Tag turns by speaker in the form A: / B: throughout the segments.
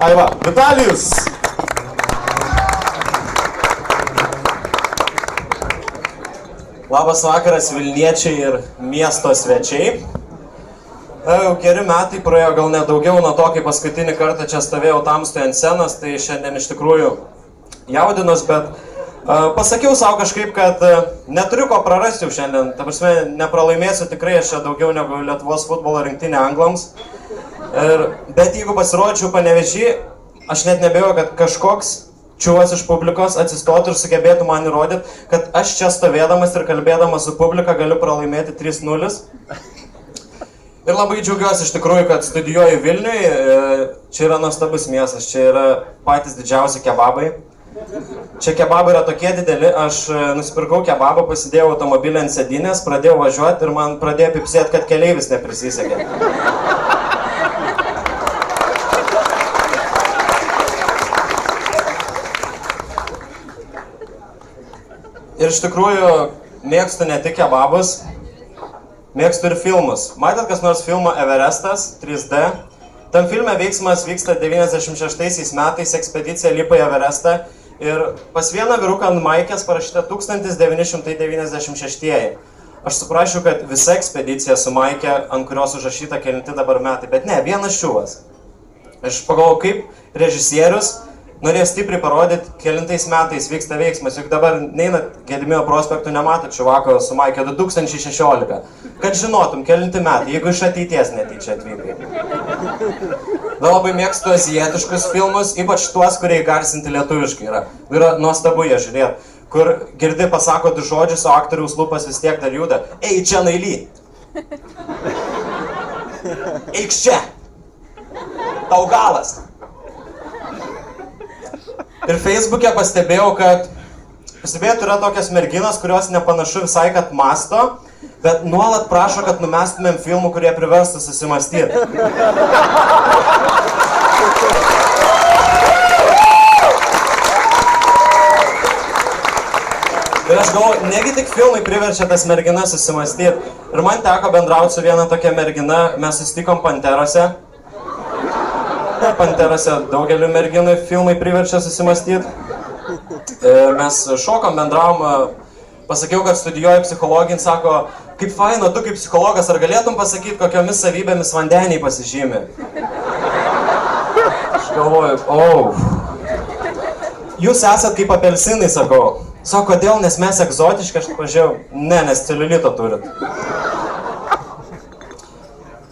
A: Aiva, Vitalijus. Labas vakaras Vilniečiai ir miesto svečiai. Jau keli metai praėjo, gal net daugiau nuo to, kai paskutinį kartą čia stovėjau tamstoje ant scenos, tai šiandien iš tikrųjų jaudinus, bet pasakiau savo kažkaip, kad neturiu ko prarasti jau šiandien. Ta prasme, nepralaimėsiu tikrai aš čia daugiau negu Lietuvos futbolo rinktinė anglams. Bet jeigu pasirodyčiau Panevėžy, aš net nebėjau, kad kažkoks čiuvas iš publikos atsistotų ir sugebėtų man įrodyti, kad aš čia stovėdamas ir kalbėdamas su publika galiu pralaimėti 3-0. Ir labai džiaugiuosi iš tikrųjų, kad studijuoju Vilniui. Čia yra nuostabus miestas, čia yra patys didžiausi kebabai. Čia kebabai yra tokie dideli, aš nusipirkau kebabą, pasidėjau automobilį ant sėdynės, pradėjau važiuoti ir man pradėjo pipsėti, kad keleivis neprisisekė. Ir iš tikrųjų mėgstu ne tik kebabus, mėgstu ir filmus. Matėt kas nors filmą Everestas 3D? Tam filme veiksmas vyksta 96 metais, ekspedicija lipa į Everestą ir pas vieną vyruką ant maikės parašyta 1996. Aš suprasčiau, kad visa ekspedicija su maikė, ant kurios užrašyta kelinti dabar metai, bet ne, vienas čiuvas. Aš pagalvojau, kaip režisierius norėjo stipriai parodyti, kelintais metais vyksta veiksmas, juk dabar neinat Gedimino prospektų, nematot čuvako su maikė 2016. Kad žinotum, kelinti metai, jeigu iš ateities netyčia atvykai. Da labai mėgstu azijietiškus filmus, ypač tuos, kurie įgarsinti lietuviškai yra. Yra nuostabu jie žiūrėti, kur girdi pasako du žodžius, o aktoriaus lūpas vis tiek dar juda. Ei, čia naily! Eik čia! Tau galas! Ir Facebook'e pastebėjau, kad yra tokios merginos, kurios nepanašu visai, kad masto, bet nuolat prašo, kad numestumėm filmų, kurie priverstų susimastyti. Ir aš galvoju, negi tik filmai priverčia tas merginas susimastyti. Ir man teko bendrauti su viena tokia mergina, mes susitikom Panterose. Panterose daugeliu merginų filmai priverčia susimastyti. Mes šokom, bendravom, pasakiau, kad studijuoju psichologiją, sako, kaip faina, tu kaip psichologas, ar galėtum pasakyti, kokiomis savybėmis vandeniai pasižymi? Aš galvoju, jūs esat kaip apelsinai, sakau. Sako, kodėl, nes mes egzotiški, aš pažiūrėjau, ne, nes celiulito turit.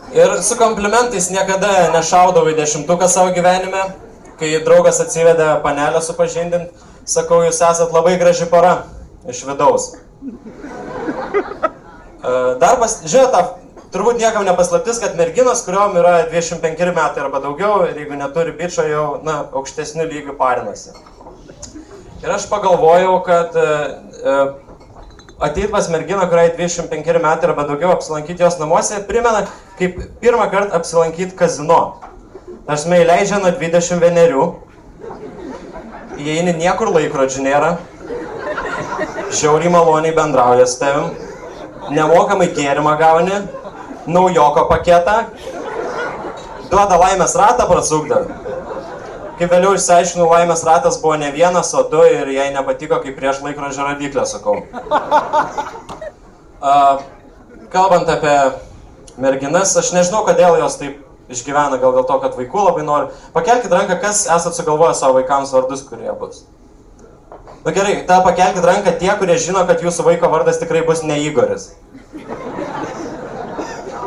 A: Ir su komplimentais niekada nešaudau į 10-tuką savo gyvenime. Kai draugas atsivedė panelę supažindint, sakau, jūs esat labai graži pora iš vidaus. Žinote, turbūt niekam nepaslaptis, kad merginos, kuriuom yra 25 metai arba daugiau, ir jeigu neturi bičo, jau aukštesnių lygių parinasi. Ir aš pagalvojau, kad ateit pas merginą, kuriai 25 metai arba daugiau, apsilankyti jos namuose, primena, kaip pirmą kartą apsilankyti kazino. Aš įleidžia nuo 21, įeini niekur laikrodžių nėra, žiauriai maloniai bendrauja su tavim, nemokamai gėrimą gauni, naujoko paketą, duoda laimės ratą prasukdė. Kaip vėliau išsiaiškinu, laimės ratas buvo ne vienas, o du ir jai nepatiko, kaip prieš laikrodžio radiklę, sakau. Kalbant apie merginas, aš nežinau, kodėl jos taip išgyvena, gal dėl to, kad vaikų labai nori. Pakelkit ranką, kas esat sugalvoję savo vaikams vardus, kurie bus. Na gerai, pakelkit ranką tie, kurie žino, kad jūsų vaiko vardas tikrai bus ne Igoris.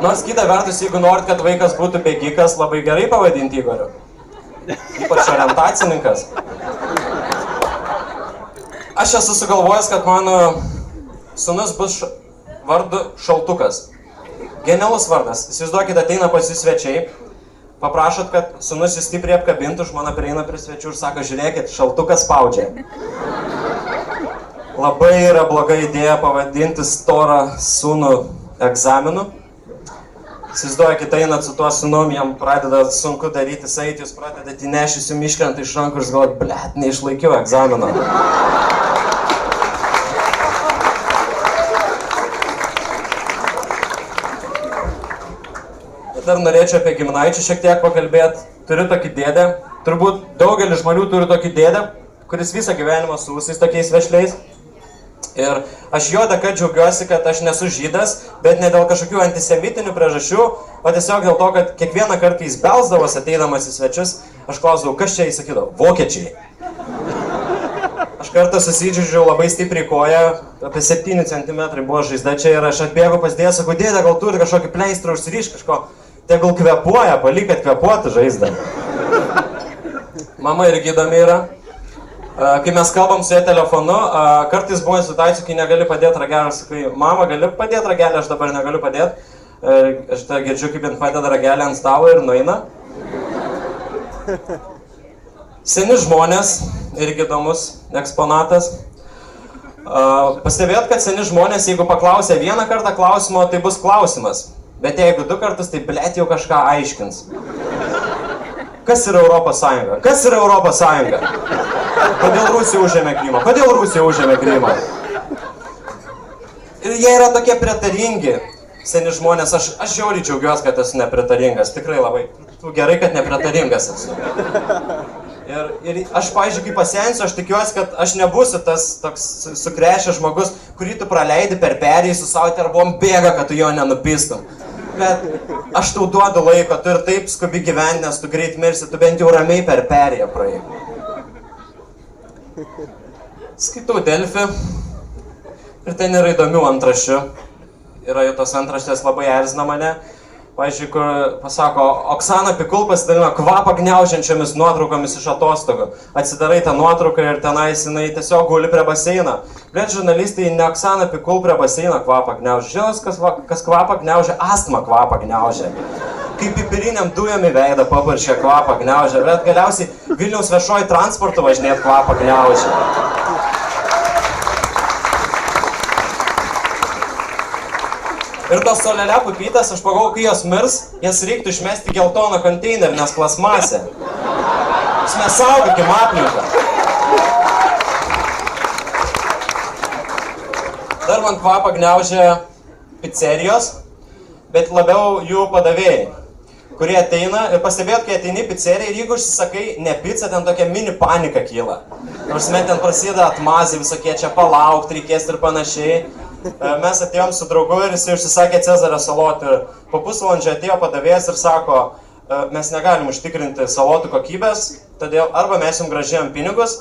A: Nors kita vertus, jeigu norit, kad vaikas būtų bėgikas, labai gerai pavadinti Igoriu. Ypač orientacininkas. Aš esu sugalvojęs, kad mano sūnus bus vardu Šaltukas. Genialus vardas. Įsivaizduokit, ateina pas jūs svečiai, paprašot, kad sūnus jūs stipriai apkabintų, žmona prieina prie svečių ir sako, žiūrėkit, Šaltukas spaudžia. Labai yra bloga idėja pavadinti storą sūnų egzaminu. Įsivaizduokit, einat su tuo sūnum, jam pradeda sunku daryti sait, jūs pradedat įnešęs jums iškrenta iš rankų ir galvojat, blet, neišlaikiau egzamino. Dar norėčiau apie giminaičių šiek tiek pakalbėti. Turiu tokį dėdę, Turbūt daugelis žmonių turi tokį dėdę, kuris visą gyvenimą su visais tokiais vešliais. Ir aš jo dėka džiaugiuosi, kad aš nesu žydas, bet ne dėl kažkokių antisemitinių priežasčių, o tiesiog dėl to, kad kiekvieną kartą jis belsdavos ateidamas į svečius, aš klausdavau, kas čia įsakydavo? Vokiečiai. Aš kartą susidžiūdžiau labai stipriai koją, apie 7 cm buvo žaizda čia ir aš atbėgau pas dėdę, sakau, dėdė, gal turi kažkokį pleistrą užsiriš kažko, tegul kvepuoja, palik, kad kvepuotų žaizdą. Mama irgi įdomi yra. Kai mes kalbam su jie telefonu, kartais buvo situacijų, kai negali padėti ragelį, sakai, mama, gali padėti ragelį, aš dabar negaliu padėti. Aš tą girdžiu, kaip jin padeda ragelį ant stalo ir nueina. Seni žmonės, irgi įdomus eksponatas. Pastebėt, kad seni žmonės, jeigu paklausė vieną kartą klausimo, tai bus klausimas. Bet jeigu 2 kartus, tai blėt jau kažką aiškins. Kas yra Europos Sąjunga? Kas yra Europos Sąjunga? Kodėl Rusija užėmė Krymą? Kodėl Rusija užėmė Krymą? Ir jie yra tokie pritaringi, seni žmonės. Aš žiauriai džiaugiuosi, kad esu nepritaringas. Tikrai labai. Tu gerai, kad nepritaringas esu. Ir aš, pavyzdžiui, kai pasensiu, aš tikiuosi, kad aš nebūsiu tas toks sukrešęs žmogus, kurį tu praleidi per perėjį su savo terbom bėga, kad tu jo nenupistum. Bet aš tau duodu laiko, tu ir taip skubi gyventi, nes tu greit mirsi, tu bent jau ramiai per perėją praeik. Skaitau Delfi ir ten yra įdomių antraščių. Yra jau tos antraštės labai erzina mane. Pavyzdžiui, kur pasako, Oksana Pikul pasidalino kvapą gniaužiančiomis nuotraukomis iš atostogų. Atsidarai tą nuotrauką ir tenais jinai tiesiog guli prie baseino. Bet žurnalistai ne Oksana Pikul prie baseino kvapą gniaužia. Žinot, kas kvapą gniaužia? Astma kvapą gniaužia. Kaip pipiriniam dujom į veidą paparšia kvapą gniaužia. Bet galiausiai Vilniaus viešoji transportu važinėt kvapą gniaužia. Ir tos solelė pupytės, aš pagalvoju, kai jos mirs, jas reiktų išmesti geltoną konteinerį, nes plasmasė. Mes saugokim aplinką. Dar man kvapą gniaužia pizzerijos, bet labiau jų padavėjai, kurie ateina ir pastebėt, kai ateini į pizzeriją ir jeigu užsisakai ne pizzą, ten tokia mini panika kyla. Nors ten prasideda atmazai visokie, čia palaukti reikės ir panašiai. Mes atėjom su draugu ir jis užsisakė Cezario salotų ir po pusvalandžio atėjo padavėjas ir sako, mes negalim užtikrinti salotų kokybės, todėl arba mes jums grąžėjom pinigus,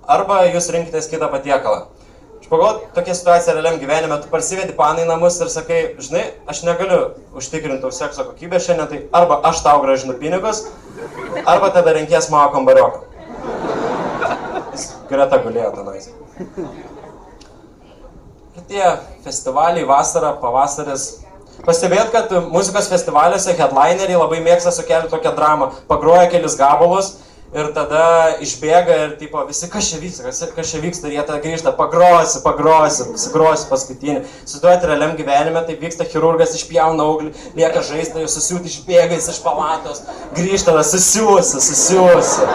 A: arba jūs rinkitės kitą patiekalą. Aš pagalvoju, tokia situacija realiam gyvenime, tu parsivedi paną į namus ir sakai, žinai, aš negaliu užtikrinti sekso kokybę šiandien, tai arba aš tau grąžinu pinigus, arba tada renkies mano kambarioką. Jis greta gulėjo tenais. Ir tie festivaliai, vasara, pavasaris. Pastebėt, kad muzikos festivaliuose headlineriai labai mėgsta sukelti tokią dramą. Pagroja kelis gabalus ir tada išbėga ir tipo visi, kas čia vyksta, ir jie tada grįžta, pagrosiu paskutinį. Suduoti realiam gyvenime, taip vyksta, chirurgas išpjauna auglį, lieka žaizda, jau susiūti išbėga iš palatos, grįžta, susiūsi.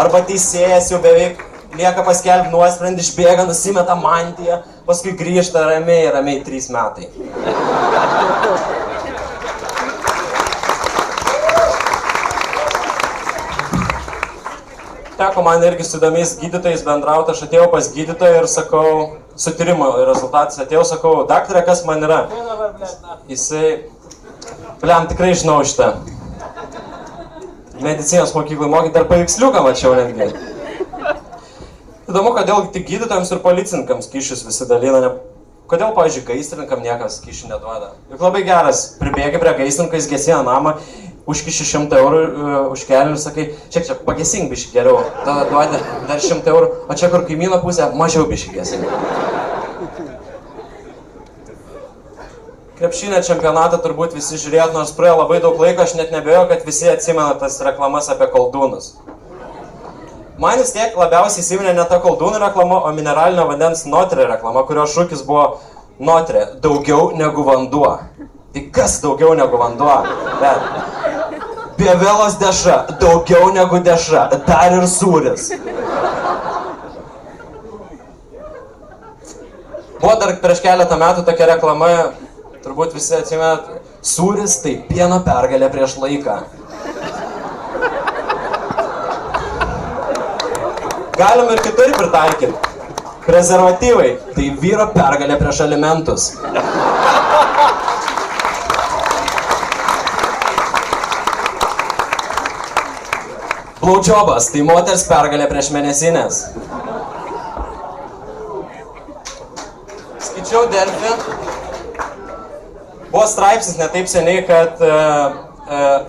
A: Arba teisėjas jau beveik lieka paskelbti nuosprendį, išbėga, nusimeta mantiją, paskui grįžta ramiai 3 metai. Teko man irgi su įdomiais gydytojais bendrauti, aš atėjau pas gydytoją ir sakau, su tyrimo rezultatais atėjau, sakau, daktare, kas man yra? Jisai, bliam, tikrai žinau šitą. Medicinos mokyklai mokyti, dar paveiksliuką mačiau netgi. Įdomu, kodėl tik gydytojams ir policininkams kyšius visi dalina, kodėl, pavyzdžiui, gaisrininkam niekas kyšių neduoda. Juk labai geras, pribėgi prie gaisrininko, jis gesina namą, užkiši 100 eurų už kelią ir sakai, čia pagesink bišį geriau, tada duodi dar 100 eurų, o čia kur kaimyno pusė, mažiau bišį gesink. Krepšinio čempionatą turbūt visi žiūrėjot, nors praėjo labai daug laiko, aš net nebejoju, kad visi atsimena tas reklamas apie koldūnus. Man vis tiek labiausiai įsiminė ne ta koldūnų reklama, o mineralinio vandens Notre reklama, kurio šūkis buvo Notre, daugiau negu vanduo. Tai kas daugiau negu vanduo? Bet Bievelos dešra, daugiau negu dešra, dar ir sūris. Buvo dar prieš keletą metų tokia reklama, turbūt visi atsimenat, sūris tai pieno pergalė prieš laiką. galim ir kitur pritaikyti. Prezervatyvai – tai vyro pergalė prieš alimentus. Blowjobas – tai moters pergalė prieš mėnesinės. Skaičiau Delfi. Buvo straipsnis ne taip seniai, kad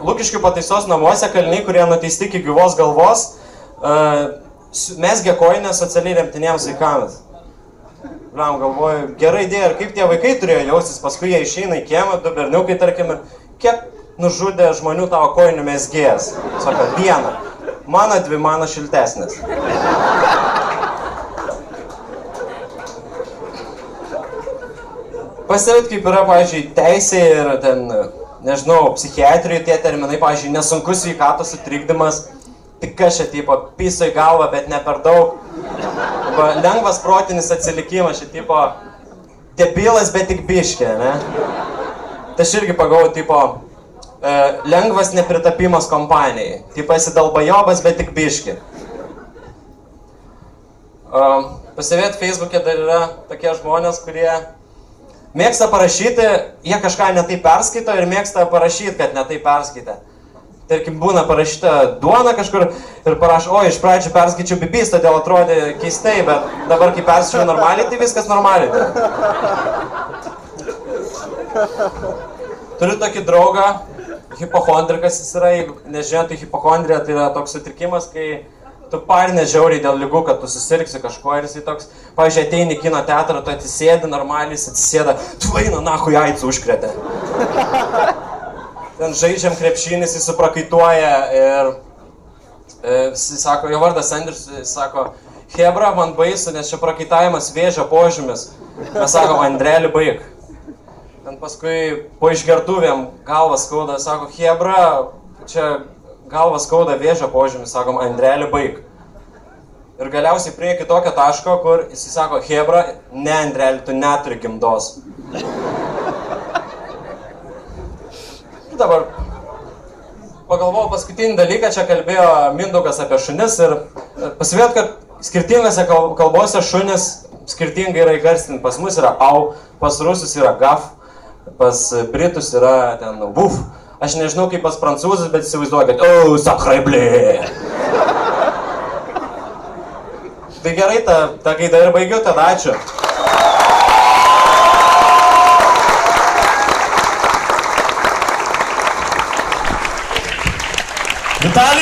A: Lukiškių pataisos namuose kaliniai, kurie nuteisti iki gyvos galvos, mesgė kojinę socialiai remtiniems vaikams. Bliam, galvoju, gera idėja, ir kaip tie vaikai turėjo jaustis, paskui jie išeina į kiemą, 2 berniukai, tarkim, kiek nužudė žmonių tavo kojinių mesgėjas? Sako, 1, mano 2, mano šiltesnis. Pastebėt, kaip yra, pavyzdžiui, teisė ir ten, nežinau, psichiatrijų tie terminai, pavyzdžiui, nesunkus sveikatos sutrikdymas, tik kas čia, tipo, piso į galvą, bet ne per daug. Lengvas protinis atsilikimas, čia, tipo, debilas, bet tik biškė, ne? Tai aš irgi pagalvoju, tipo, lengvas nepritapimas kompanijai. Tipo, esi dalbajobas, bet tik biškė. Pastebėt, Facebook'e dar yra tokie žmonės, kurie mėgsta parašyti, jie kažką netai perskaito ir mėgsta parašyti, kad netai perskaitė. Tarkim, būna parašyta duona kažkur ir parašo, oi, iš pradžių perskaičiau bibis, todėl atrodė keistai, bet dabar, kai perskaičiau normaliai, tai viskas normaliai. Turiu tokį draugą, hipochondrikas jis yra, jeigu nežinot, tai hipochondrija tai yra toks sutrikimas, kai tu parinė žiauriai dėl ligų, kad tu susirgsi kažko ir jisai toks, pavyzdžiui, ateini į kino teatrą, tu atsisėdi normaliai, jis atsisėda, tu eina, nahui, AIDS užkrėtė. Ten žaidžiam krepšinį, jis suprakaituoja ir jis sako, jo vardas Andrius, jis sako, Hebra, man baisu, nes čia prakaitavimas vėžio požymis. Mes sakom, Andreli, baig. Ten paskui po išgertuvėm galvas skauda, sako, Hebra, čia galvą skauda vėžio požymis, sakom, Andreli, baig. Ir galiausiai prie kitokio taško, kur jis sako, Hebra, ne, Andreli, tu neturi gimdos. Ir dabar pagalvojau paskutinį dalyką, čia kalbėjo Mindaugas apie šunis ir pasivėt, kad skirtingose kalbose šunis skirtingai yra įgarsinti. Pas mus yra au, pas rusus yra gaf, pas britus yra ten vuf. Aš nežinau kaip pas prancūzus, bet įsivaizduoju, kad o, sakraiblė. Tai gerai, ta gaida ir baigiu, tada ačiū.